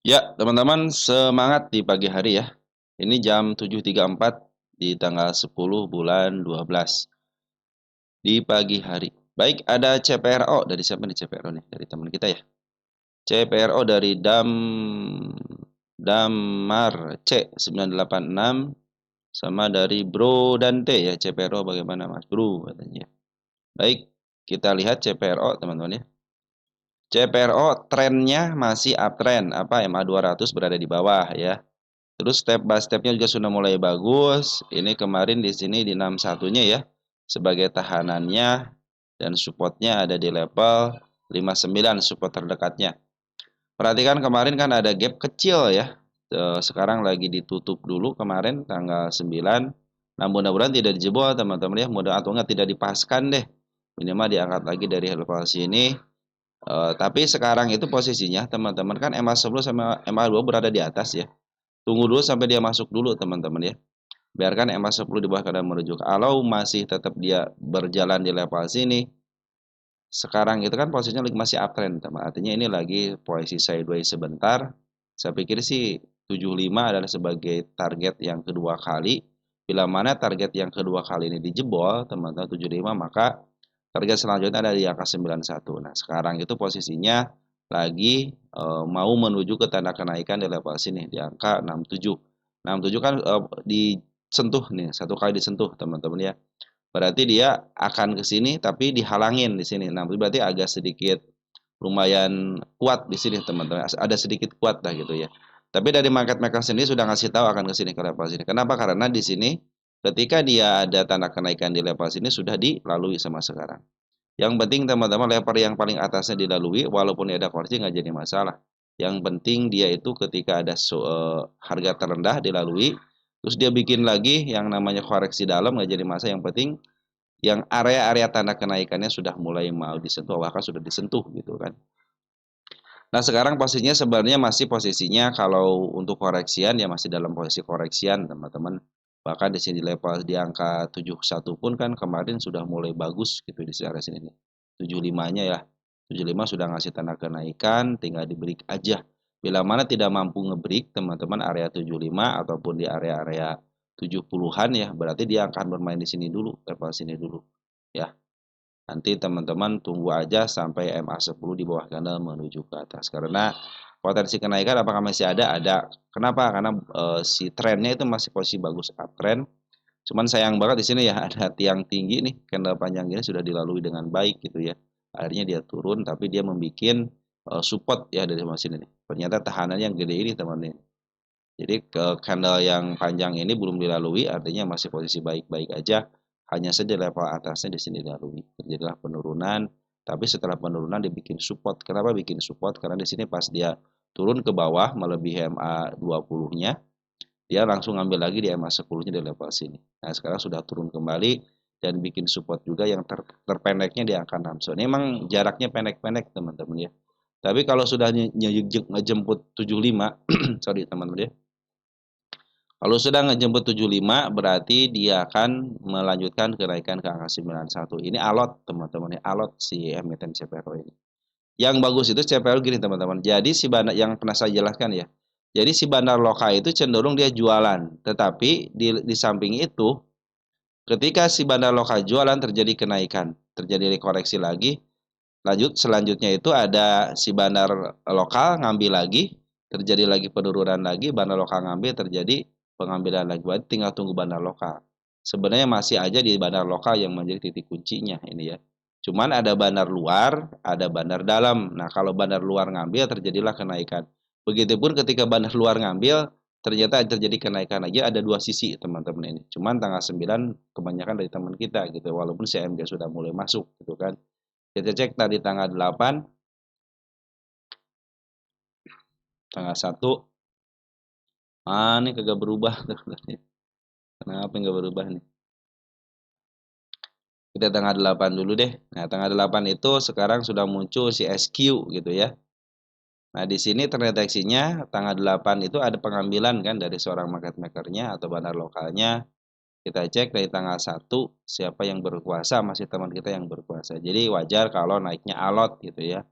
Ya, teman-teman semangat di pagi hari ya. Ini jam 7.34 di tanggal 10 bulan 12 di pagi hari. Baik, ada CPRO dari siapa nih CPRO nih? Dari teman kita ya. CPRO dari Damar C986 sama dari Bro Dante ya. CPRO bagaimana Mas Bro katanya. Baik, kita lihat CPRO teman-teman ya. CPRO trennya masih uptrend, apa MA200 berada di bawah ya. Terus step by stepnya juga sudah mulai bagus. Ini kemarin di sini di 61-nya ya. Sebagai tahanannya dan supportnya ada di level 59 support terdekatnya. Perhatikan kemarin kan ada gap kecil ya. Sekarang lagi ditutup dulu kemarin tanggal 9. Nah, mudah-mudahan tidak dijebol teman-teman ya. Mudah atau enggak tidak dipaskan deh. Minimal diangkat lagi dari level sini. Tapi sekarang itu posisinya teman-teman kan MA10 sama MA2 berada di atas ya. Tunggu dulu sampai dia masuk dulu teman-teman ya. Biarkan MA10 di bawah keadaan menuju. Kalau masih tetap dia berjalan di level sini, sekarang itu kan posisinya masih uptrend teman. Artinya ini lagi posisi sideways sebentar. Saya pikir sih 75 adalah sebagai target yang kedua kali. Bila mana target yang kedua kali ini dijebol, teman-teman 75, maka target selanjutnya ada di angka 91. Nah, sekarang itu posisinya lagi mau menuju ke tanda kenaikan di level sini di angka 67. 67 kan disentuh nih, satu kali disentuh teman-teman ya. Berarti dia akan ke sini tapi dihalangin di sini. Nah, berarti agak sedikit lumayan kuat di sini teman-teman. Ada sedikit kuat lah gitu ya. Tapi dari market maker sendiri sudah ngasih tahu akan ke sini ke level sini. Kenapa? Karena di sini ketika dia ada tanda kenaikan di level sini sudah dilalui sama sekarang. Yang penting teman-teman level yang paling atasnya dilalui walaupun ada koreksi nggak jadi masalah. Yang penting dia itu ketika ada harga terendah dilalui, terus dia bikin lagi yang namanya koreksi dalam nggak jadi masalah. Yang penting yang area-area tanda kenaikannya sudah mulai mau disentuh, bahkan sudah disentuh gitu kan. Nah, sekarang posisinya sebenarnya masih posisinya kalau untuk koreksian ya masih dalam posisi koreksian, teman-teman. Bahkan di sini level di angka 71 pun kan kemarin sudah mulai bagus gitu di area sini nih. 75-nya ya. 75 sudah ngasih tanda kenaikan, tinggal di break aja. Bila mana tidak mampu ngebreak teman-teman area 75 ataupun di area-area 70-an ya, berarti dia akan bermain di sini dulu, level sini dulu. Ya. Nanti teman-teman tunggu aja sampai MA10 di bawah candle menuju ke atas. Karena potensi kenaikan apakah masih ada? Ada. Kenapa? Karena si trennya itu masih posisi bagus uptrend. Cuman sayang banget di sini ya ada tiang tinggi nih, candle panjang ini sudah dilalui dengan baik gitu ya. Akhirnya dia turun tapi dia membuat support ya dari sini nih. Ternyata tahanannya yang gede ini teman-teman. Jadi ke candle yang panjang ini belum dilalui, artinya masih posisi baik-baik aja. Hanya saja level atasnya di sini dilalui. Terjadilah penurunan, tapi setelah penurunan dibikin support. Kenapa bikin support? Karena di sini pas dia turun ke bawah melebihi MA20-nya, dia langsung ngambil lagi di MA10-nya di level sini. Nah, sekarang sudah turun kembali dan bikin support juga yang terpendeknya di angka 6. So, ini memang jaraknya pendek-pendek teman-teman ya. Tapi kalau sudah ngejemput 75, sorry teman-teman ya, kalau sudah ngejemput 75 berarti dia akan melanjutkan kenaikan ke angka 91. Ini alot teman-teman ya, alot si emiten CPRO ini. Yang bagus itu CPRO gini teman-teman. Jadi si bandar yang pernah saya jelaskan ya. Jadi si bandar lokal itu cenderung dia jualan, tetapi di samping itu ketika si bandar lokal jualan terjadi kenaikan, terjadi koreksi lagi, selanjutnya itu ada si bandar lokal ngambil lagi, terjadi lagi penurunan lagi, bandar lokal ngambil, terjadi pengambilan lagi. Berarti tinggal tunggu bandar lokal. Sebenarnya masih aja di bandar lokal yang menjadi titik kuncinya ini ya. Cuman ada bandar luar, ada bandar dalam. Nah, kalau bandar luar ngambil terjadilah kenaikan. Begitupun ketika bandar luar ngambil, ternyata terjadi kenaikan lagi, ada dua sisi teman-teman ini. Cuman tanggal 9 kebanyakan dari teman kita gitu, walaupun CMG sudah mulai masuk gitu kan. Kita cek tadi tanggal 8, tanggal 1. Ini kagak berubah. Kenapa nggak berubah nih? Kita tanggal 8 dulu deh. Nah, tanggal 8 itu sekarang sudah muncul si SQ gitu ya. Nah, di sini terdeteksinya tanggal 8 itu ada pengambilan kan dari seorang market makernya atau bandar lokalnya. Kita cek dari tanggal 1 siapa yang berkuasa, masih teman kita yang berkuasa. Jadi wajar kalau naiknya alot gitu ya.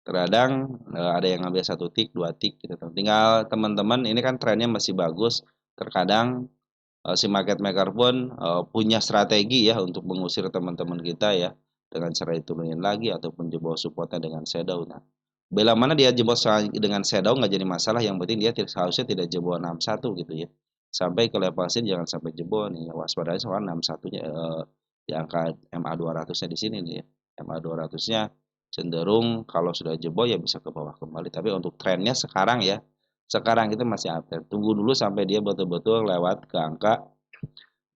Terkadang ada yang ngambil 1 tick, 2 tick gitu. Tinggal teman-teman ini kan trennya masih bagus. Terkadang si market maker pun punya strategi ya untuk mengusir teman-teman kita ya dengan cara diturunin lagi ataupun jebol supportnya dengan shadow. Nah, bila mana dia jebol dengan shadow nggak jadi masalah, yang penting dia seharusnya tidak jebol 61 gitu ya. Sampai ke level sin jangan sampai jebol nih. Waspadai soal 61-nya di angka MA 200-nya di sini nih ya. MA 200-nya cenderung kalau sudah jebol ya bisa ke bawah kembali. Tapi untuk trennya sekarang ya, sekarang itu masih uptrend. Tunggu dulu sampai dia betul-betul lewat ke angka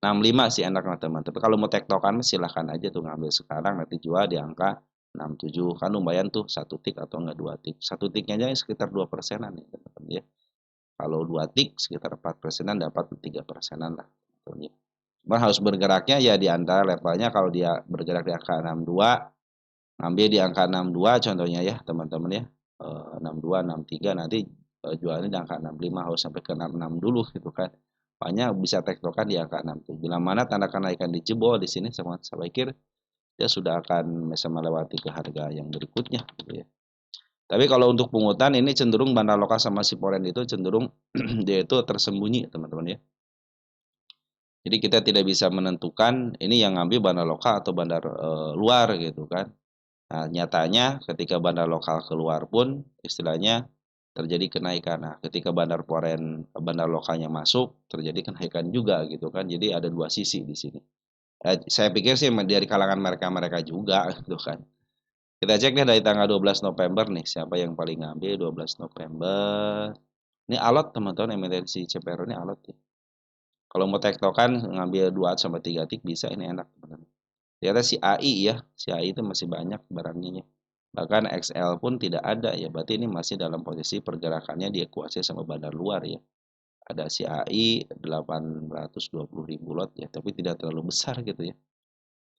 65 sih enaknya teman. Tapi kalau mau tektokan silahkan aja tuh ngambil sekarang nanti jual di angka 67 kan lumayan tuh 1 tick atau enggak 2 tick. 1 ticknya aja sekitar 2%-an nih teman-teman ya. Kalau 2 tick sekitar 4%-an dapat 3%-an lah. Gitu, ya. Cuma harus bergeraknya ya di antara levelnya kalau dia bergerak di angka 62 ngambil di angka 62 contohnya ya teman-teman ya. 62 63 nanti jualnya di angka 65 harus sampai ke 66 dulu gitu kan. Makanya bisa tektokan di angka 67. Bila mana tanda kenaikan dijebol di sini saya pikir dia sudah akan bisa melewati ke harga yang berikutnya gitu ya. Tapi kalau untuk pungutan ini cenderung bandar lokal sama si foreign itu cenderung dia itu tersembunyi teman-teman ya. Jadi kita tidak bisa menentukan ini yang ngambil bandar lokal atau bandar luar gitu kan. Nah, nyatanya ketika bandar lokal keluar pun istilahnya terjadi kenaikan. Nah, ketika bandar lokalnya masuk terjadi kenaikan juga gitu kan. Jadi ada dua sisi di sini. Saya pikir sih dari kalangan mereka-mereka juga gitu kan. Kita cek nih dari tanggal 12 November nih siapa yang paling ngambil 12 November. Ini alot teman-teman emitensi CPR ini alot ya. Kalau mau tektokan ngambil 2 sampai 3 tick bisa ini enak teman-teman. Ternyata si AI ya, si AI itu masih banyak barangnya ya. Bahkan XL pun tidak ada ya, berarti ini masih dalam posisi pergerakannya dia kuasai sama bandar luar ya. Ada si AI 820.000 lot ya, tapi tidak terlalu besar gitu ya.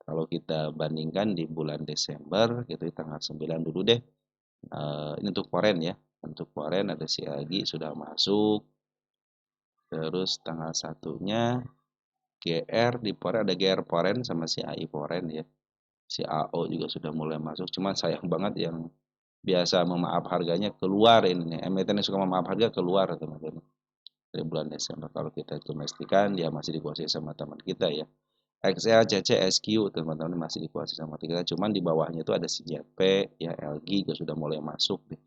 Kalau kita bandingkan di bulan Desember gitu tanggal 9 dulu deh. Ini untuk foreign ya. Untuk foreign ada si Agi sudah masuk. Terus tanggal satunya GR di foreign ada GR foreign sama si AI foreign ya. Si AO juga sudah mulai masuk. Cuman sayang banget yang biasa memaaf harganya keluar ini. Emiten yang suka memaaf harga keluar teman-teman. Dari bulan Desember kalau kita domestikan dia masih dikuasai sama teman kita ya. XL, CC, SQ teman-teman masih dikuasai sama kita. Cuman di bawahnya itu ada si JP, ya LG juga sudah mulai masuk nih.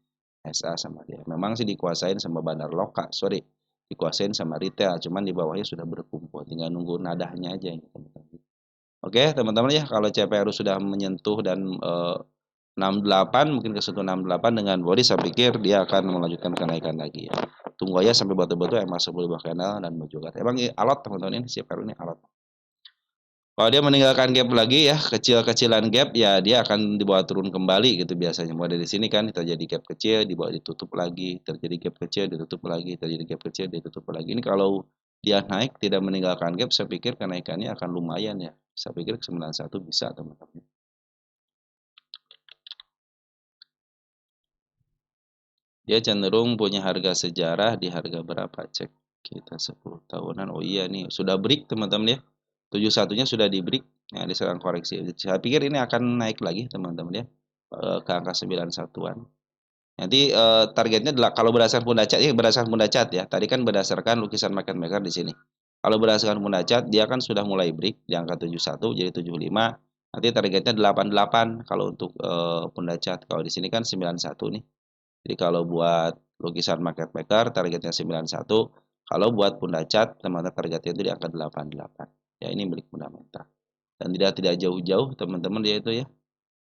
SA sama dia. Memang sih dikuasain sama bandar lokal, sorry, dikuasain sama retail. Cuman di bawahnya sudah berkumpul, tinggal nunggu nadahnya aja ini teman-teman. Oke teman-teman ya, kalau CPRU sudah menyentuh dan 68 mungkin ke 168 dengan body saya pikir dia akan melanjutkan kenaikan lagi ya. Tunggu aja sampai betul-betul masuk di bawah kanal dan menuju ke atas. Emang alot teman-teman ini CPRU ini alot. Kalau dia meninggalkan gap lagi ya, kecil-kecilan gap ya dia akan dibawa turun kembali gitu biasanya. Mulai dari sini kan terjadi gap kecil, dibawa ditutup lagi, terjadi gap kecil, ditutup lagi, terjadi gap kecil, ditutup lagi. Ini kalau dia naik tidak meninggalkan gap, saya pikir kenaikannya akan lumayan ya. Saya pikir ke 91 bisa teman-teman. Dia cenderung punya harga sejarah di harga berapa? Cek kita 10 tahunan. Oh iya nih, sudah break teman-teman ya. 71-nya sudah di break. Nah, diserang koreksi. Saya pikir ini akan naik lagi teman-teman ya. Ke angka 91-an. Nanti targetnya kalau berdasarkan Pundacat ya berdasarkan Pundacat ya. Tadi kan berdasarkan lukisan market maker di sini. Kalau berdasarkan Pundacat dia kan sudah mulai break di angka 71 jadi 75. Nanti targetnya 88 kalau untuk Pundacat. Kalau di sini kan 91 nih. Jadi kalau buat lukisan market maker targetnya 91. Kalau buat Pundacat teman-teman targetnya itu di angka 88. Ya ini milik fundamental. Dan tidak jauh-jauh teman-teman dia itu ya.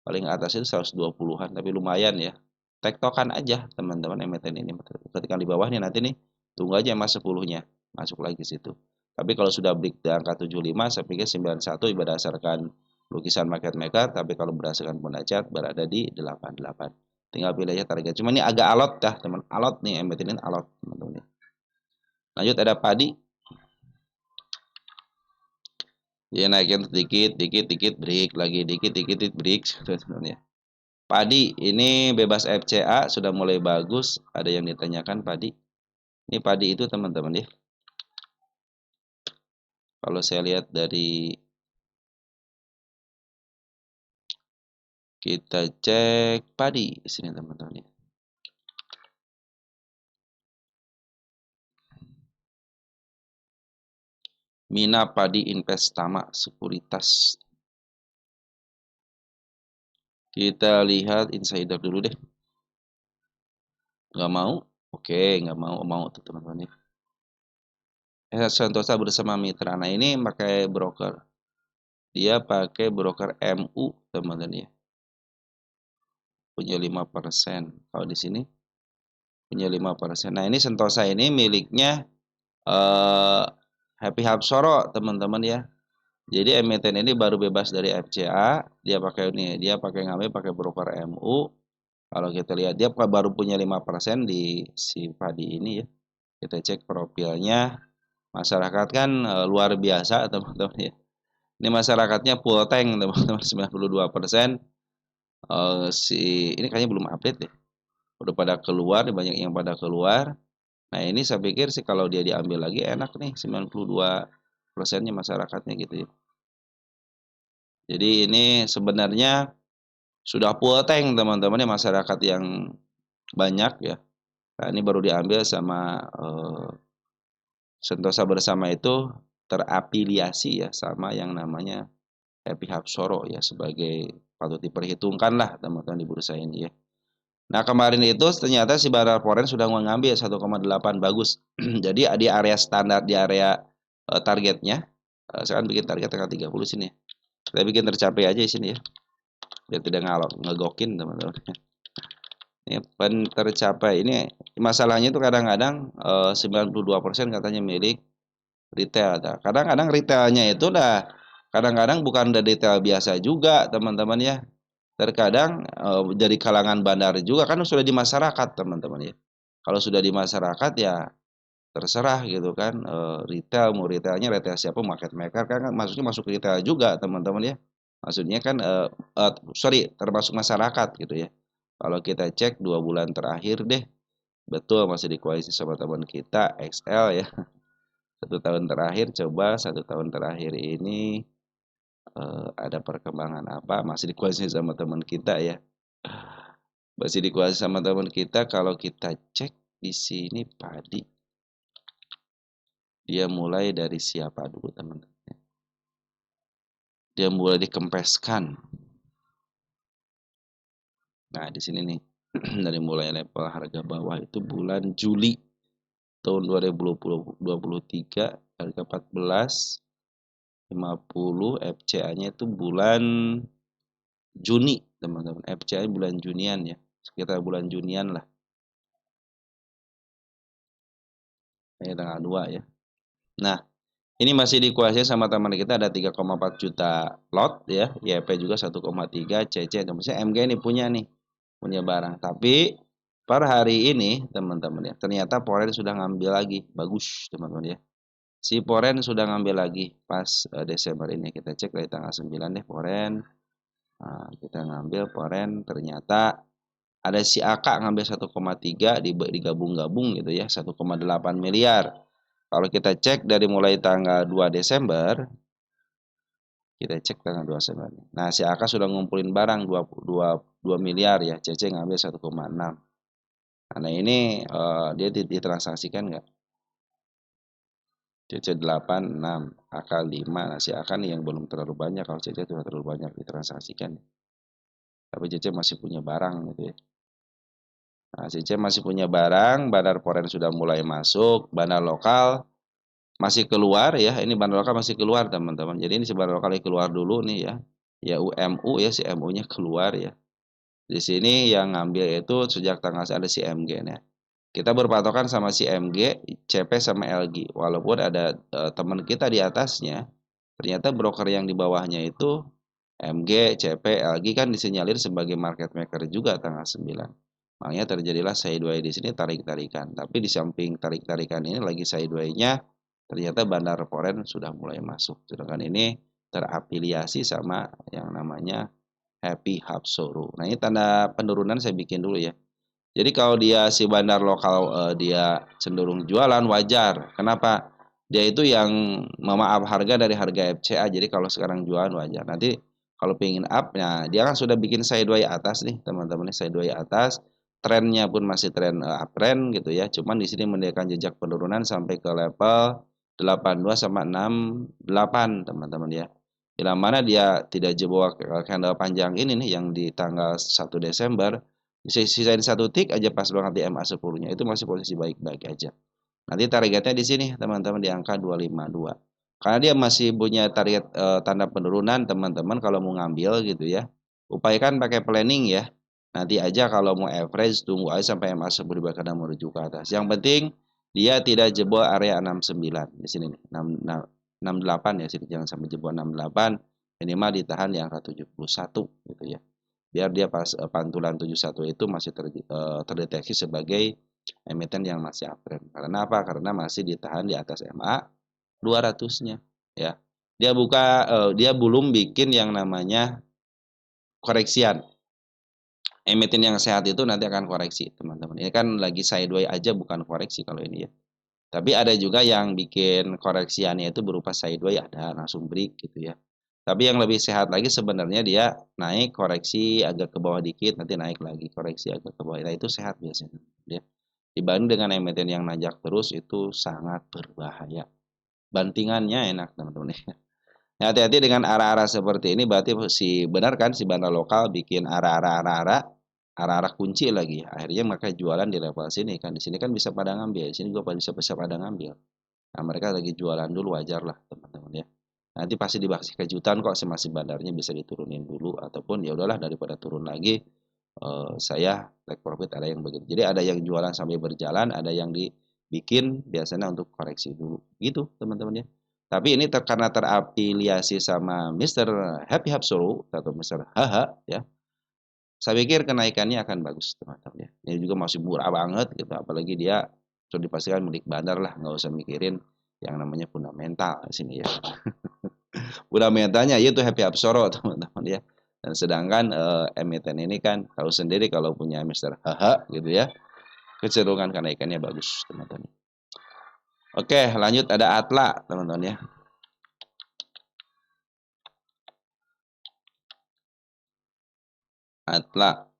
Paling atas itu 120-an tapi lumayan ya. Tektokan aja teman-teman emiten ini. Ketika di bawah nih nanti nih tunggu aja mas 10-nya masuk lagi situ. Tapi kalau sudah break di angka 75 saya pikir 91 berdasarkan lukisan market maker, tapi kalau berdasarkan Pundacat berada di 88. Tinggal pilih aja target. Cuma ini agak alot dah teman. Alot nih emiten ini alot teman-teman. Lanjut ada padi. Ya naikin sedikit, dikit break lagi, dikit break sebenarnya. Padi ini bebas FCA sudah mulai bagus. Ada yang ditanyakan padi. Ini padi itu teman-teman ya. Kalau saya lihat dari Kita cek padi di sini teman-teman ya. Mina Padi Investama Sekuritas. Kita lihat insider dulu deh. Nggak mau? Oke, nggak mau tuh teman-teman ya. Sentosa bersama Mitra. Nah ini pakai broker. Dia pakai broker MU teman-teman ya. Punya 5%. Kalau di sini punya 5%. Nah ini Sentosa ini miliknya Happy Hapsoro teman-teman ya. Jadi emiten ini baru bebas dari FCA, dia pakai ini, dia pakai ngambil pakai broker MU. Kalau kita lihat dia baru punya 5% di si padi ini ya. Kita cek profilnya. Masyarakat kan luar biasa teman-teman ya. Ini masyarakatnya full tank teman-teman 92%. Ini kayaknya belum update deh. Udah pada keluar, banyak yang pada keluar. Nah, ini saya pikir sih kalau dia diambil lagi enak nih 92%-nya masyarakatnya gitu ya. Jadi ini sebenarnya sudah full tank teman-teman ya masyarakat yang banyak ya. Nah, ini baru diambil sama Sentosa Bersama itu terafiliasi ya sama yang namanya Happy Hapsoro ya sebagai patut diperhitungkan lah teman-teman di bursa ini ya. Nah kemarin itu ternyata si Bandar Foren sudah mengambil 1,8 bagus. Jadi di area standar di area targetnya. Saya kan bikin target tanggal 30 sini ya. Saya bikin tercapai aja di sini ya. Biar tidak ngalok ngegokin teman-teman. Ini tercapai. Ini masalahnya itu kadang-kadang 92% katanya milik retail. Kadang-kadang retailnya itu udah kadang-kadang bukan dari retail biasa juga teman-teman ya. Terkadang dari kalangan bandar juga kan sudah di masyarakat teman-teman ya. Kalau sudah di masyarakat ya terserah gitu kan retail mau retailnya retail siapa market maker kan maksudnya masuk retail juga teman-teman ya. Maksudnya kan sorry termasuk masyarakat gitu ya. Kalau kita cek 2 bulan terakhir deh betul masih dikuasai sama teman kita XL ya. 1 tahun terakhir coba 1 tahun terakhir ini ada perkembangan apa masih dikuasai sama teman kita ya. Masih dikuasai sama teman kita kalau kita cek di sini padi dia mulai dari siapa dulu teman-teman. Dia mulai dikempeskan. Nah, di sini nih dari mulai level harga bawah itu bulan Juli tahun 2023 harga 14.50 FCA-nya itu bulan Juni teman-teman. FCA bulan Junian ya. Sekitar bulan Junian lah. Ini tanggal 2 ya. Nah, ini masih dikuasai sama teman kita ada 3,4 juta lot ya, YP juga 1,3, CC, maksudnya MG ini punya nih, punya barang. Tapi per hari ini teman-teman ya, ternyata Poren sudah ngambil lagi, bagus teman-teman ya. Si Poren sudah ngambil lagi pas Desember ini kita cek dari tanggal 9 deh Poren. Nah, kita ngambil Poren ternyata ada si AK ngambil 1,3 digabung-gabung gitu ya, 1,8 miliar. Kalau kita cek dari mulai tanggal 2 Desember, kita cek tanggal 2 Desember. Nah, si AK sudah ngumpulin barang 2 miliar ya, CC ngambil 1,6. Nah, ini dia ditransaksikan nggak? CC 8, 6, AK 5. Nah, si AK nih yang belum terlalu banyak, kalau CC sudah terlalu banyak ditransaksikan. Tapi CC masih punya barang gitu ya. Nah, CC masih punya barang, bandar foreign sudah mulai masuk, bandar lokal masih keluar ya, ini bandar lokal masih keluar teman-teman. Jadi ini si bandar lokal keluar dulu nih ya. Ya UMU ya si MU-nya keluar ya. Di sini yang ngambil itu sejak tanggal ada si MG nya. Kita berpatokan sama si MG, CP sama LG. Walaupun ada teman kita di atasnya, ternyata broker yang di bawahnya itu MG, CP, LG kan disinyalir sebagai market maker juga tanggal 9. Makanya terjadilah sideway di sini tarik-tarikan. Tapi di samping tarik-tarikan ini lagi sideway-nya ternyata bandar foreign sudah mulai masuk. Sedangkan ini terafiliasi sama yang namanya Happy Hapsoro. Nah, ini tanda penurunan saya bikin dulu ya. Jadi kalau dia si bandar lokal dia cenderung jualan wajar. Kenapa? Dia itu yang memaaf harga dari harga FCA. Jadi kalau sekarang jualan wajar. Nanti Kalau pengen up, nah dia kan sudah bikin sideway atas nih teman-teman, sideway atas, trennya pun masih tren uptrend gitu ya. Cuman di sini menunjukkan jejak penurunan sampai ke level 82 sama 68 teman-teman ya. Bila mana dia tidak jebol candle panjang ini nih yang di tanggal 1 Desember, sisain satu tick aja pas banget di MA10-nya itu masih posisi baik-baik aja. Nanti targetnya di sini teman-teman di angka 252. Karena dia masih punya target tanda penurunan teman-teman kalau mau ngambil gitu ya. Upayakan pakai planning ya. Nanti aja kalau mau average tunggu aja sampai MA10 karena menuju ke atas. Yang penting dia tidak jebol area 69 di sini nih. 68 ya sini jangan sampai jebol 68, minimal ditahan di angka 71 gitu ya. Biar dia pas pantulan 71 itu masih terdeteksi sebagai emiten yang masih uptrend. Karena apa? Karena masih ditahan di atas MA 200-nya ya. Dia belum bikin yang namanya koreksian. Emiten yang sehat itu nanti akan koreksi, teman-teman. Ini kan lagi sideway aja bukan koreksi kalau ini ya. Tapi ada juga yang bikin koreksiannya itu berupa sideway, ada langsung break gitu ya. Tapi yang lebih sehat lagi sebenarnya dia naik koreksi agak ke bawah dikit, nanti naik lagi koreksi agak ke bawah. Nah, itu sehat biasanya. Ya. Dibanding dengan emiten yang najak terus itu sangat berbahaya. Bantingannya enak teman-teman ya. Nah, hati-hati dengan arah-arah seperti ini berarti benar kan si bandar lokal bikin arah-arah kunci lagi. Akhirnya maka jualan di level sini kan. Di sini kan bisa pada ngambil, di sini juga bisa pada ngambil. Nah, mereka lagi jualan dulu wajar lah teman-teman ya. Nanti pasti dikasih kejutan kok masih bandarnya bisa diturunin dulu ataupun ya udahlah daripada turun lagi saya take profit ada yang begitu. Jadi ada yang jualan sambil berjalan, ada yang dibikin biasanya untuk koreksi dulu. Gitu teman-teman ya. Tapi ini karena terafiliasi sama Mr. Happy Hapsoro atau Mr. Haha ya. Saya pikir kenaikannya akan bagus teman-teman ya. Ini juga masih murah banget gitu, apalagi dia sudah dipastikan milik bandar lah, nggak usah mikirin yang namanya fundamental di sini ya. Fundamentalnya yaitu Happy Hapsoro teman-teman ya. Dan sedangkan emiten ini kan tahu sendiri kalau punya Mr. Haha gitu ya, kecenderungan kenaikannya bagus teman-teman. Oke, lanjut ada Atla teman-teman ya. Atla.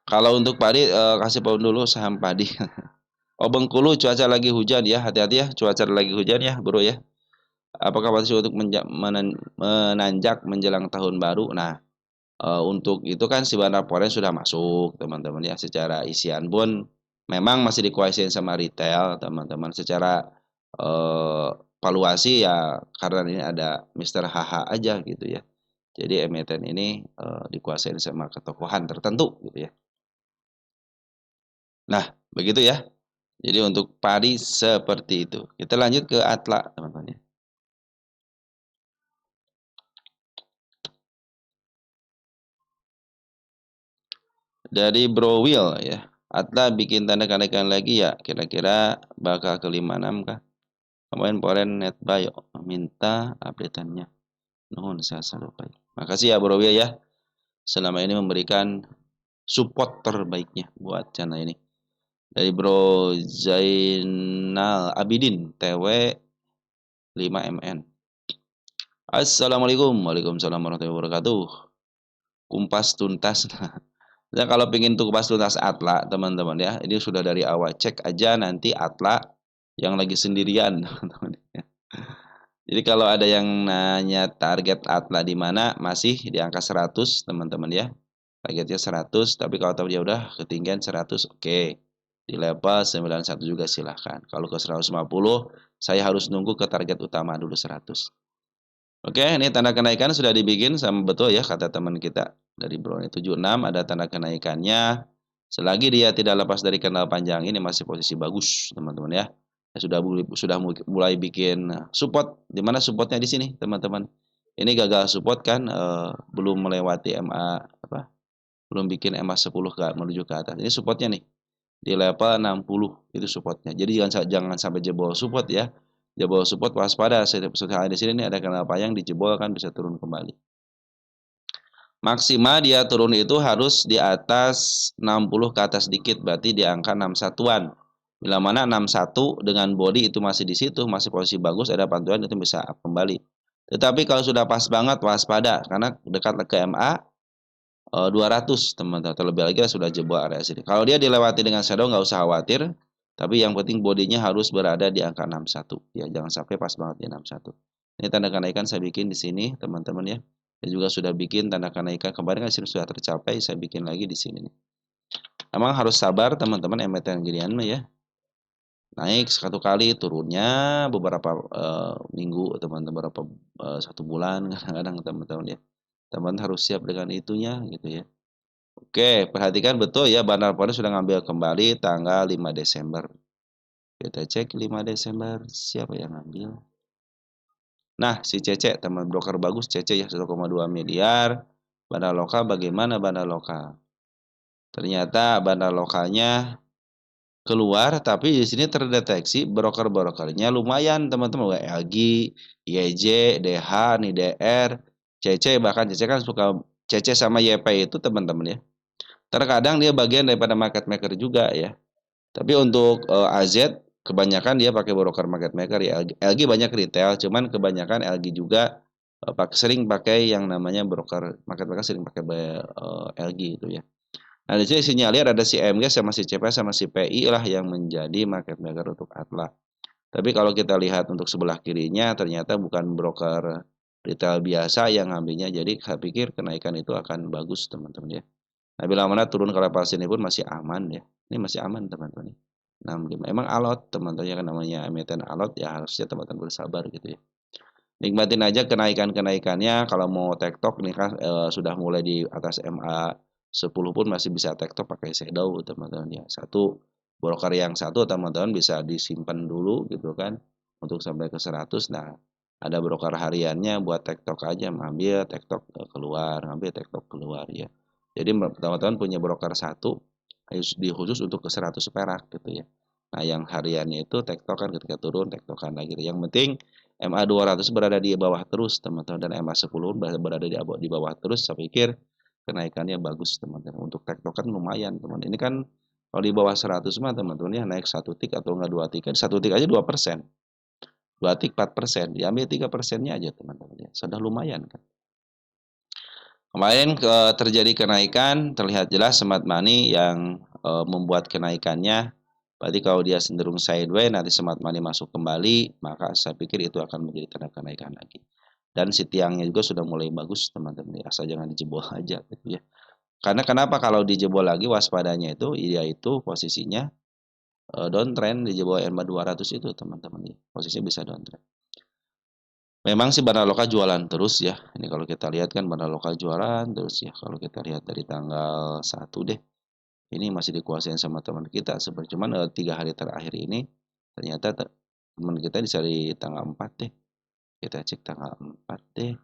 Kalau untuk padi kasih pohon dulu saham padi. Oh Bengkulu cuaca lagi hujan ya, hati-hati ya cuaca lagi hujan ya bro ya. Apakah masih untuk menanjak menjelang tahun baru? Nah, untuk itu kan si Bandar Poren sudah masuk teman-teman ya. Secara isian pun memang masih dikuasain sama retail teman-teman. Secara valuasi ya karena ini ada Mr. HH aja gitu ya. Jadi emiten ini dikuasain sama ketokohan tertentu gitu ya. Nah, begitu ya. Jadi untuk padi seperti itu. Kita lanjut ke Atla teman-teman ya. Dari Bro Will ya. Atla bikin tanda kenaikan lagi ya. Kira-kira bakal ke 56 kah? Kemarin Poren net buy minta update-annya. Nuhun saya lupa. Makasih ya Bro Will ya. Selama ini memberikan support terbaiknya buat channel ini. Dari Bro Zainal Abidin TW 5MN. Assalamualaikum. Waalaikumsalam warahmatullahi wabarakatuh. Kumpas tuntas. Nah, kalau pengen kupas tuntas Atla, teman-teman ya, ini sudah dari awal cek aja nanti Atla yang lagi sendirian, teman-teman. Jadi kalau ada yang nanya target Atla di mana, masih di angka 100, teman-teman ya. Targetnya 100, tapi kalau tahu dia udah ketinggian 100, oke. Di level 91 juga silahkan. Kalau ke 150, saya harus nunggu ke target utama dulu 100. Oke, ini tanda kenaikan sudah dibikin sama betul ya kata teman kita dari Brownie 76 ada tanda kenaikannya. Selagi dia tidak lepas dari kanal panjang ini masih posisi bagus, teman-teman ya. Sudah mulai bikin support. Di mana supportnya di sini, teman-teman. Ini gagal support kan belum melewati MA apa? Belum bikin MA 10 menuju ke atas. Ini supportnya nih. Di level 60 itu supportnya. Jadi jangan sampai jebol support ya. Jebol support waspada, setelah di sini nih ada kanal panjang dijebol kan bisa turun kembali. Maksimal dia turun itu harus di atas 60 ke atas dikit, berarti di angka 61-an. Bila mana 61 dengan body itu masih di situ, masih posisi bagus, ada pantulan itu bisa up kembali. Tetapi kalau sudah pas banget waspada karena dekat ke MA 200 teman-teman, terlebih lagi sudah jebol area sini. Kalau dia dilewati dengan shadow nggak usah khawatir, tapi yang penting bodinya harus berada di angka 61 ya, jangan sampai pas banget di 61. Ini tanda kenaikan saya bikin di sini teman-teman ya. Saya juga sudah bikin tanda kenaikan kemarin kan sini sudah tercapai, saya bikin lagi di sini nih. Emang harus sabar teman-teman emiten ginian mah ya. Naik satu kali, turunnya beberapa minggu teman-teman, beberapa 1 bulan kadang-kadang teman-teman ya. Teman harus siap dengan itunya gitu ya. Oke, perhatikan betul ya, Bandar Lampung sudah ngambil kembali tanggal 5 Desember. Kita cek 5 Desember, siapa yang ngambil? Nah, si Cece, teman broker bagus, Cece ya 1,2 miliar. Bandar lokal bagaimana bandar lokal? Ternyata bandar lokalnya keluar, tapi di sini terdeteksi broker-brokernya lumayan teman-teman. LG, YJ, DH, nih DR, CC, bahkan CC kan suka CC sama YP itu teman-teman ya. Terkadang dia bagian daripada market maker juga ya. Tapi untuk AZ kebanyakan dia pakai broker market maker ya. LG banyak retail, cuman kebanyakan LG juga sering pakai yang namanya broker market maker, sering pakai LG itu ya. Nah, di sini sinyalir ada si MG sama si CP sama si PI lah yang menjadi market maker untuk Atla. Tapi kalau kita lihat untuk sebelah kirinya ternyata bukan broker retail biasa yang ngambilnya. Jadi saya pikir kenaikan itu akan bagus teman-teman ya. Nah, bila mana turun ke level sini pun masih aman ya. Ini masih aman teman-teman. 65. Emang alot teman-teman ya, kan namanya emiten alot ya, harusnya teman-teman bersabar gitu ya. Nikmatin aja kenaikan-kenaikannya. Kalau mau tektok nih kan sudah mulai di atas MA 10 pun masih bisa tektok pakai shadow teman-teman ya. Satu broker yang satu teman-teman bisa disimpan dulu gitu kan untuk sampai ke 100. Nah, ada broker hariannya buat tektok aja, ngambil tektok keluar, ngambil tektok keluar ya. Jadi teman-teman punya broker satu di khusus untuk ke 100 perak gitu ya. Nah, yang hariannya itu tektokan ketika turun, tektokan lagi. Yang penting MA 200 berada di bawah terus teman-teman, dan MA 10 berada di bawah terus. Saya pikir kenaikannya bagus teman-teman. Untuk tektokan lumayan teman. Ini kan kalau di bawah 100 mah teman-teman ya, naik 1 tik atau enggak 2 tik, 1 tik aja 2%, 2 tik 4%, diambil 3%-nya aja teman-teman ya, sudah lumayan kan. Kemarin terjadi kenaikan, terlihat jelas smart money yang membuat kenaikannya. Berarti kalau dia cenderung sideways, nanti smart money masuk kembali, maka saya pikir itu akan menjadi tanda kenaikan lagi. Dan si tiangnya juga sudah mulai bagus teman-teman, asal jangan dijebol aja gitu ya. Karena kenapa kalau dijebol lagi waspadanya itu, yaitu posisinya downtrend, dijebol MA 200 itu teman-teman ya. Posisinya bisa downtrend. Memang sih Bandar Lokal jualan terus ya. Ini kalau kita lihat kan Bandar Lokal jualan terus ya. Kalau kita lihat dari tanggal 1 deh. Ini masih dikuasain sama teman kita. Sebenarnya cuman 3 hari terakhir ini ternyata teman kita di tanggal 4 deh. Kita cek tanggal 4 deh.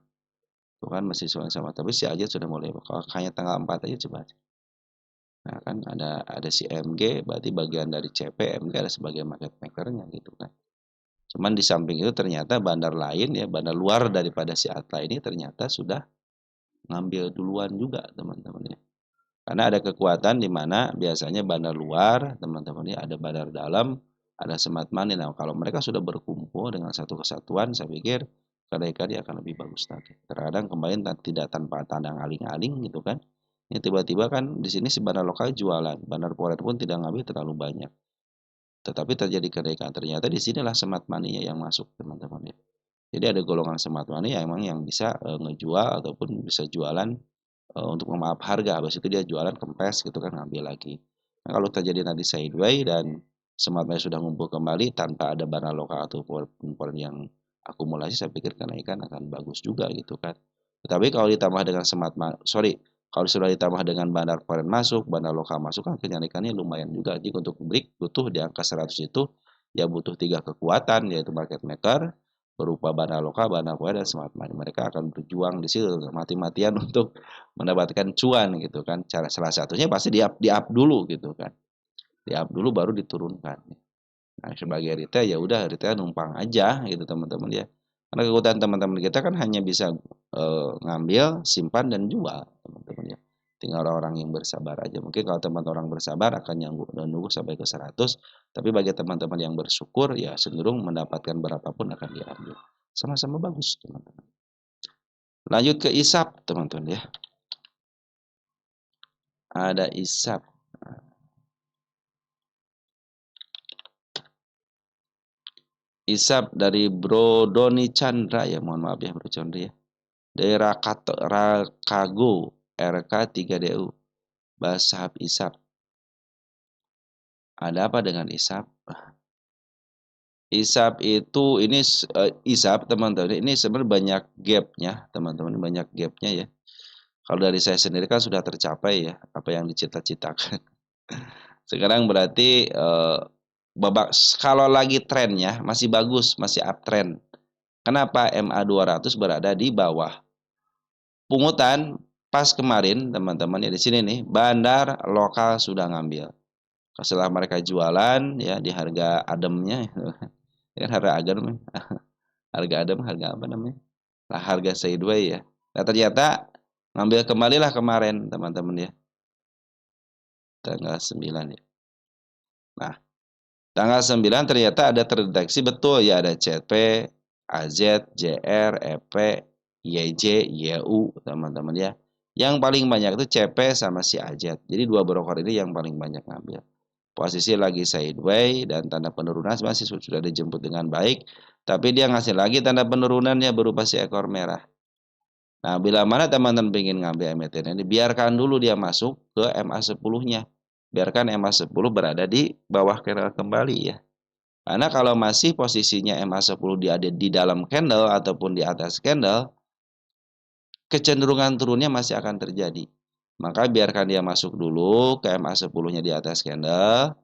Tuh kan masih sama, tapi si aja sudah mulai. Kalau hanya tanggal 4 aja coba. Nah kan ada si MG, berarti bagian dari CP, MG ada sebagai market makernya gitu kan. Cuman di samping itu ternyata bandar lain ya, bandar luar daripada si Atla ini ternyata sudah ngambil duluan juga teman-teman ya. Karena ada kekuatan di mana biasanya bandar luar teman-teman ya, ada bandar dalam, ada smart money. Nah kalau mereka sudah berkumpul dengan satu kesatuan, saya pikir kenaikannya akan lebih bagus lagi. Terkadang kemarin tidak tanpa tanda aling-aling gitu kan. Ini tiba-tiba kan di sini si bandar lokal jualan, bandar foreign pun tidak ngambil terlalu banyak. Tetapi terjadi kenaikan. Ternyata di sinilah smart money-nya yang masuk teman-teman ya. Jadi ada golongan smart money yang emang yang bisa ngejual ataupun bisa jualan untuk memaaf harga. Habis itu dia jualan kempes gitu kan, ngambil lagi. Nah, kalau terjadi nanti sideways dan smart money sudah ngumpul kembali tanpa ada barang lokal atau foreign yang akumulasi, saya pikir kenaikan akan bagus juga gitu kan. Tetapi kalau ditambah dengan kalau sudah ditambah dengan bandar foreign masuk, bandar lokal masuk, kan kenaikannya lumayan juga. Jadi untuk break butuh di angka 100 itu ya butuh 3 kekuatan, yaitu market maker berupa bandar lokal, bandar foreign, dan smart money. Mereka akan berjuang di situ mati-matian untuk mendapatkan cuan gitu kan. Cara salah satunya pasti di-up dulu gitu kan. Di-up dulu baru diturunkan. Nah, sebagai retail ya udah, retail numpang aja gitu teman-teman ya. Karena kekuatan teman-teman kita kan hanya bisa ngambil, simpan dan jual teman-teman ya. tinggal orang yang bersabar aja. Mungkin kalau teman-teman orang bersabar akan nunggu sampai ke 100, tapi bagi teman-teman yang bersyukur ya cenderung mendapatkan berapapun akan diambil. Sama-sama bagus, teman-teman. Lanjut ke isap, teman-teman ya. Ada isap. Isap dari Bro Doni Chandra ya, mohon maaf ya Bro Chandra ya. Dari Rakago RK3DU. Bahasa isap. Ada apa dengan isap? Isap itu ini isap teman-teman ini sebenarnya banyak gapnya teman-teman, banyak gapnya ya. Kalau dari saya sendiri kan sudah tercapai ya apa yang dicita-citakan. Sekarang berarti babak kalau lagi trennya masih bagus, masih uptrend. Kenapa MA 200 berada di bawah? Pungutan pas kemarin teman-teman ya di sini nih bandar lokal sudah ngambil. Setelah mereka jualan ya di harga ademnya ya harga adem harga adem harga apa namanya? Lah harga sideway ya. Nah, ternyata ngambil kembalilah kemarin teman-teman ya. Tanggal 9 ya. Nah, tanggal 9 ternyata ada terdeteksi betul ya ada CP, AZ, JR, EP, YJ, YU teman-teman ya. Yang paling banyak itu CP sama si AZ. Jadi dua broker ini yang paling banyak ngambil. Posisi lagi sideway dan tanda penurunan masih sudah dijemput dengan baik, tapi dia ngasih lagi tanda penurunannya berupa si ekor merah. Nah, bila mana teman-teman ingin ngambil emiten ini, biarkan dulu dia masuk ke MA10-nya. Biarkan MA10 berada di bawah candle kembali ya. Karena kalau masih posisinya MA10 ada di dalam candle ataupun di atas candle, kecenderungan turunnya masih akan terjadi. Maka biarkan dia masuk dulu ke MA10-nya di atas candle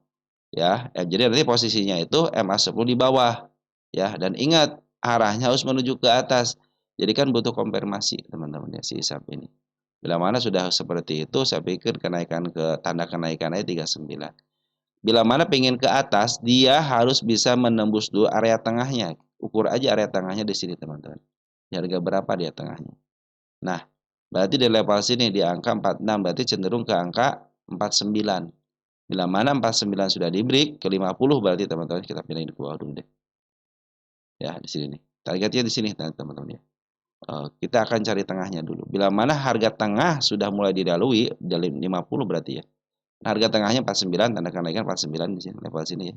ya. Jadi nanti posisinya itu MA10 di bawah ya. Dan ingat arahnya harus menuju ke atas. Jadi kan butuh konfirmasi teman-teman ya si ISAP ini. Bila mana sudah seperti itu saya pikir kenaikan ke tanda kenaikannya 39. Bila mana pengen ke atas dia harus bisa menembus dulu area tengahnya. Ukur aja area tengahnya di sini teman-teman. Harga berapa dia tengahnya. Nah, berarti di level sini di angka 46 berarti cenderung ke angka 49. Bila mana 49 sudah di break ke 50 berarti teman-teman kita pindahin ke bawah dulu deh. Ya, di sini nih. Targetnya di sini teman-teman ya. Kita akan cari tengahnya dulu. Bila mana harga tengah sudah mulai dilalui dari 50 berarti ya. Nah, harga tengahnya 49, tanda kenaikan 49 di sini level sini ya.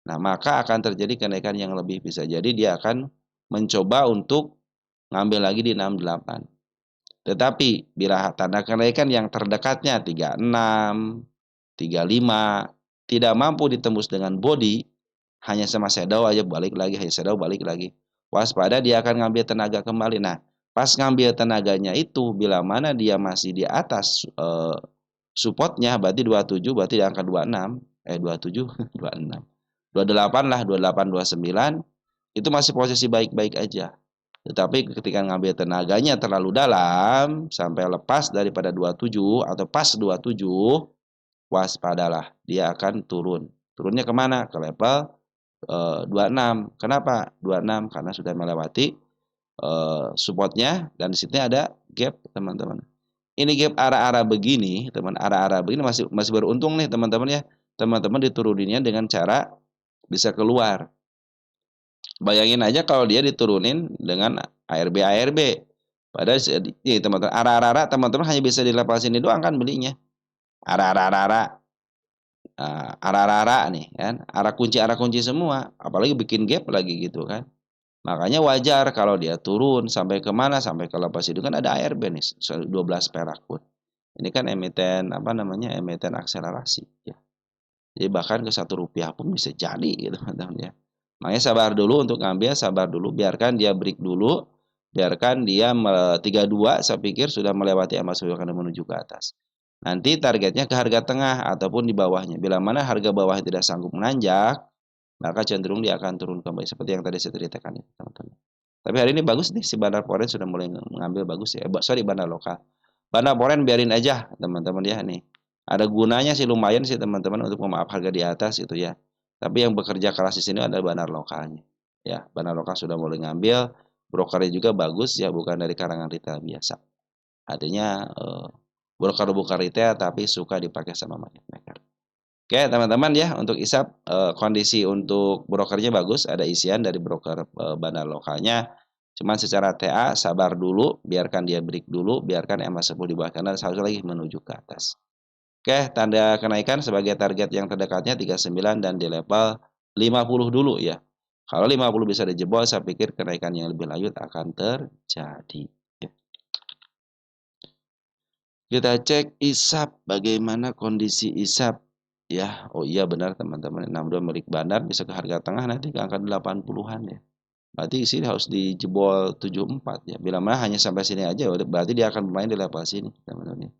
Nah, maka akan terjadi kenaikan yang lebih bisa jadi dia akan mencoba untuk ngambil lagi di 68. Tetapi bila tanda kenaikan yang terdekatnya 36, 35 tidak mampu ditembus dengan body, hanya sama shadow aja balik lagi, hanya shadow balik lagi. Waspada dia akan ngambil tenaga kembali. Nah, pas ngambil tenaganya itu bila mana dia masih di atas supportnya berarti 27 berarti di angka 26 27 26 28 lah 28 29 itu masih posisi baik-baik aja. Tetapi ketika ngambil tenaganya terlalu dalam sampai lepas daripada 27 atau pas 27 waspadalah dia akan turun. Turunnya kemana? Ke level 26. Kenapa 26? Karena sudah melewati supportnya dan di sini ada gap teman-teman. Ini gap arah-arah begini, teman arah-arah begini masih beruntung nih teman-teman ya. Teman-teman dituruninnya dengan cara bisa keluar. Bayangin aja kalau dia diturunin dengan ARB. Padahal ya, teman-teman arah-arah teman-teman hanya bisa di level sini doang kan belinya. Arah-arah arah-arah nih kan, arah kunci semua, apalagi bikin gap lagi gitu kan. Makanya wajar kalau dia turun sampai kemana, sampai ke lepas itu kan ada ARB nih 12 perak pun. Ini kan emiten apa namanya emiten akselerasi ya. Jadi bahkan ke Rp1 pun bisa jadi gitu teman-teman ya. Makanya sabar dulu untuk ngambil, sabar dulu, biarkan dia break dulu, biarkan dia 32 saya pikir sudah melewati MA10 akan menuju ke atas. Nanti targetnya ke harga tengah ataupun di bawahnya. Bila mana harga bawah tidak sanggup menanjak, maka cenderung dia akan turun kembali seperti yang tadi saya ceritakan ya, teman-teman. Tapi hari ini bagus nih si Bandar Foreign sudah mulai mengambil bagus ya. Sorry Bandar Lokal. Bandar Foreign biarin aja teman-teman ya nih. Ada gunanya sih lumayan sih teman-teman untuk memaaf harga di atas itu ya. Tapi yang bekerja keras di sini adalah bandar lokalnya. Ya, bandar lokal sudah mulai ngambil, brokernya juga bagus ya, bukan dari karangan retail biasa. Artinya broker retail tapi suka dipakai sama market maker. Oke, teman-teman ya, untuk ISAP kondisi untuk brokernya bagus, ada isian dari broker bandar lokalnya. Cuman secara TA sabar dulu, biarkan dia break dulu, biarkan MA10 di bawah kanan, satu lagi menuju ke atas. Oke, tanda kenaikan sebagai target yang terdekatnya 39 dan di level 50 dulu ya. Kalau 50 bisa dijebol, saya pikir kenaikan yang lebih lanjut akan terjadi. Kita cek ISAP, bagaimana kondisi ISAP. Ya, oh iya benar teman-teman, 62 milik bandar bisa ke harga tengah nanti ke angka 80-an ya. Berarti sini harus dijebol 74 ya. Bila mana hanya sampai sini aja, berarti dia akan bermain di level sini teman-teman.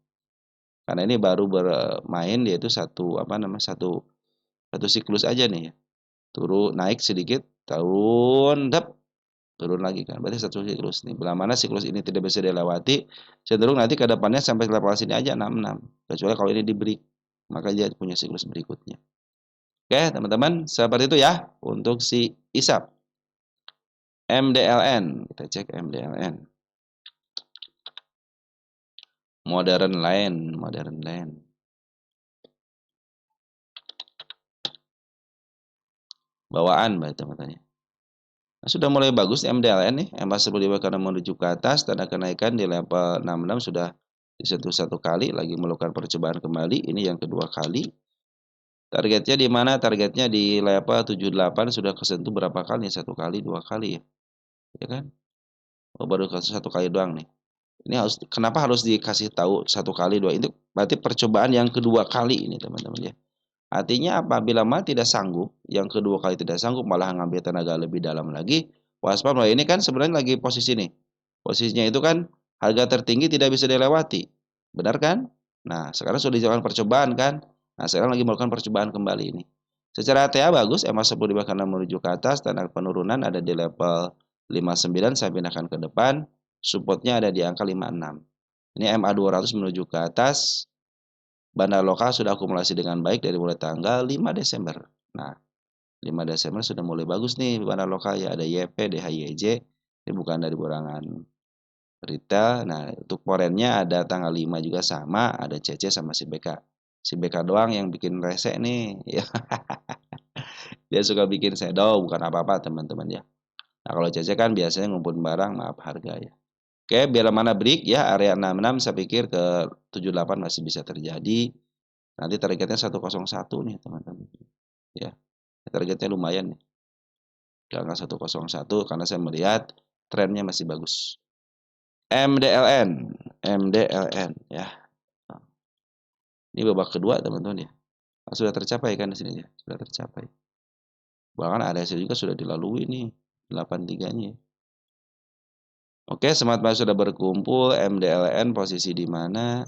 Karena ini baru bermain yaitu satu satu siklus aja nih ya. Turun naik sedikit, turun lagi kan. Berarti satu siklus nih. Bila mana siklus ini tidak bisa dilewati, cenderung nanti ke depannya sampai level sini aja 66. Kecuali kalau ini di break, maka dia punya siklus berikutnya. Oke, teman-teman, seperti itu ya untuk si ISAP. MDLN, kita cek MDLN. Modern Land. Bawaan berarti teman-teman. Nah, sudah mulai bagus MDLN nih, MA10 karena menuju ke atas, tanda kenaikan di level 66 sudah disentuh satu kali, lagi melakukan percobaan kembali, ini yang kedua kali. Targetnya di mana? Targetnya di level 78 sudah kesentuh berapa kali? Satu kali, dua kali ya. Ya kan? Oh, baru satu kali doang nih. Ini kenapa harus dikasih tahu satu kali dua? Itu berarti percobaan yang kedua kali ini teman-teman ya. Artinya apabila tidak sanggup, yang kedua kali tidak sanggup malah ngambil tenaga lebih dalam lagi, waspada. Ini kan sebenarnya lagi posisi nih. Posisinya itu kan harga tertinggi tidak bisa dilewati. Benar kan? Nah, sekarang sudah dijalankan percobaan kan? Nah, sekarang lagi melakukan percobaan kembali ini. Secara TA bagus, MA10 bahkan menuju ke atas, tanda penurunan ada di level 59, saya pindahkan ke depan, supportnya ada di angka 56. Ini MA200 menuju ke atas, bandar lokal sudah akumulasi dengan baik dari mulai tanggal 5 Desember. Nah, 5 Desember sudah mulai bagus nih bandar lokal ya, ada YP, DHYJ, ini bukan dari burangan retail. Nah, untuk forennya ada tanggal 5 juga sama, ada CC sama si BK. Si BK doang yang bikin rese nih. Ya. Dia suka bikin shadow, bukan apa-apa teman-teman ya. Nah, kalau CC kan biasanya ngumpulin barang, maaf harga ya. Oke, bila mana break ya, area 66 saya pikir ke 78 masih bisa terjadi. Nanti targetnya 101 nih teman-teman. Ya, targetnya lumayan nih. Di angka 101 karena saya melihat trennya masih bagus. MDLN ya. Ini babak kedua teman-teman ya. Sudah tercapai kan di sini ya, sudah tercapai. Bahkan ADC juga sudah dilalui nih 83-nya. Oke, Smart Buy sudah berkumpul, MDLN posisi di mana?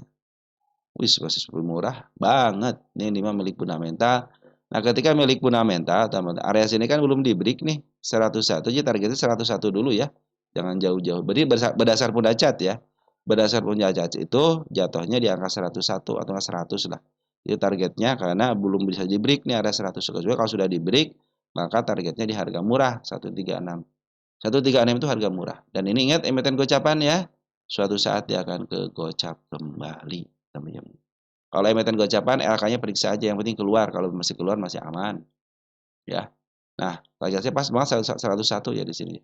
Wis, posisi murah banget. Ini 5 milik fundamental. Nah, ketika milik fundamental, teman-teman, area sini kan belum di break nih. 101 aja targetnya 101 dulu ya. Jangan jauh-jauh. Berarti berdasar punda cat ya. Berdasar punda cat itu jatuhnya di angka 101 atau 100 lah. Itu targetnya karena belum bisa di break nih area 100. Kalau sudah di break, maka targetnya di harga murah 136. 136 itu harga murah. Dan ini ingat emiten gocapan ya. Suatu saat dia akan ke gocap kembali, teman-teman. Kalau emiten gocapan LK-nya periksa aja, yang penting keluar. Kalau masih keluar masih aman. Ya. Nah, targetnya pas banget 101 ya di sini.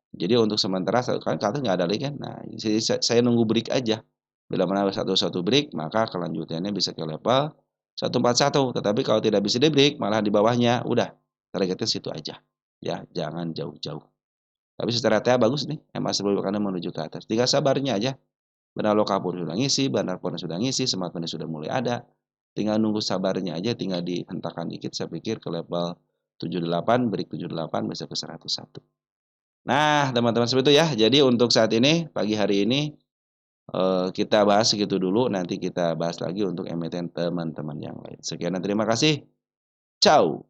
Jadi untuk sementara kan kartu nggak ada lagi kan. Nah, saya nunggu break aja. Bila mana 101 break, maka kelanjutannya bisa ke level 141. Tetapi kalau tidak bisa di break, malah di bawahnya udah targetnya situ aja. Ya, jangan jauh-jauh. Tapi secara TA bagus nih, MA10 karena menuju ke atas. Tinggal sabarnya aja. Bandar lokal pun sudah ngisi, bandar pun sudah ngisi, smart money sudah mulai ada. Tinggal nunggu sabarnya aja, tinggal dihentakkan dikit, saya pikir ke level 78, break 78 bisa ke 101. Nah, teman-teman seperti itu ya. Jadi untuk saat ini, pagi hari ini, kita bahas segitu dulu. Nanti kita bahas lagi untuk emiten teman-teman yang lain. Sekian dan terima kasih. Ciao.